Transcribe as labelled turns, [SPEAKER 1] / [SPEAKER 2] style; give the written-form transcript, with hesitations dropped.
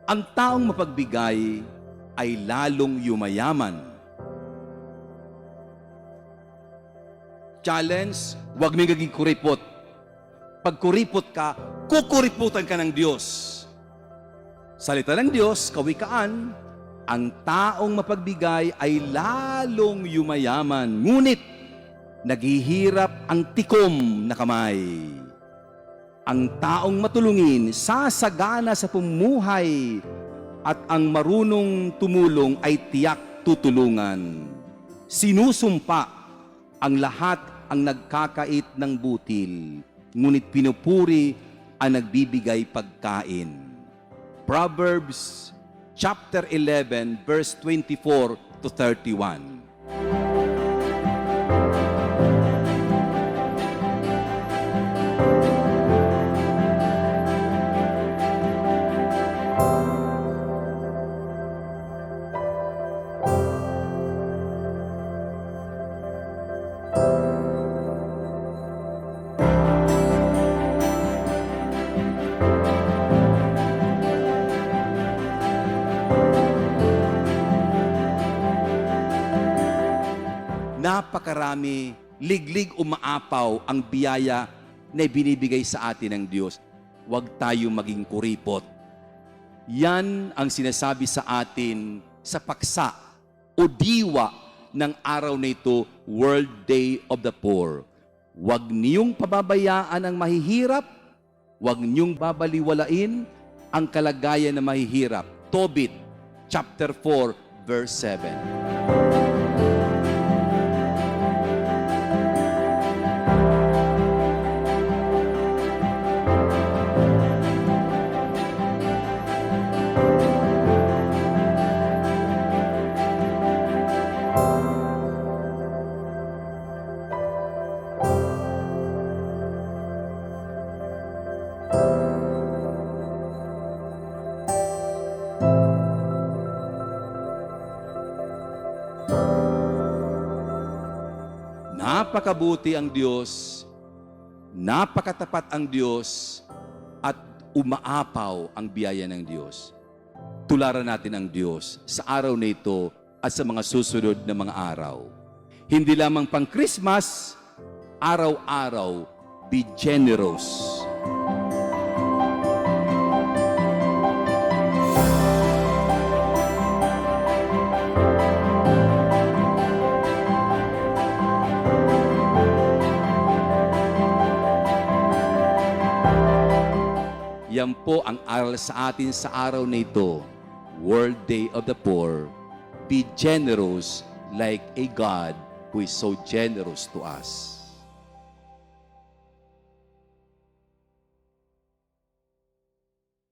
[SPEAKER 1] Ang taong mapagbigay ay lalong yumayaman. Challenge, huwag may gaging kuripot. Pag kuripot ka, kukuriputan ka ng Diyos. Salita ng Diyos, kawikaan, ang taong mapagbigay ay lalong yumayaman. Ngunit, naghihirap ang tikom na kamay. Ang taong matulungin, sasagana sa pumuhay, at ang marunong tumulong ay tiyak tutulungan. Sinusumpa ang lahat ang nagkakait ng butil, ngunit pinupuri ang nagbibigay pagkain. Proverbs chapter 11 verse 24 to 31. Napakarami, liglig umaapaw ang biyaya na ibinibigay sa atin ng Diyos. Huwag tayong maging kuripot. Yan ang sinasabi sa atin sa paksa o diwa ng araw na ito, World Day of the Poor. Huwag niyong pababayaan ang mahihirap, huwag niyong babaliwalain ang kalagayan na mahihirap. Tobit chapter 4 verse 7. Napakabuti ang Diyos, napakatapat ang Diyos, at umaapaw ang biyaya ng Diyos. Tularan natin ang Diyos sa araw na ito at sa mga susunod na mga araw. Hindi lamang pang Christmas, araw-araw, be generous. Yan po ang aral sa atin sa araw na ito, World Day of the Poor. Be generous like a God who is so generous to us.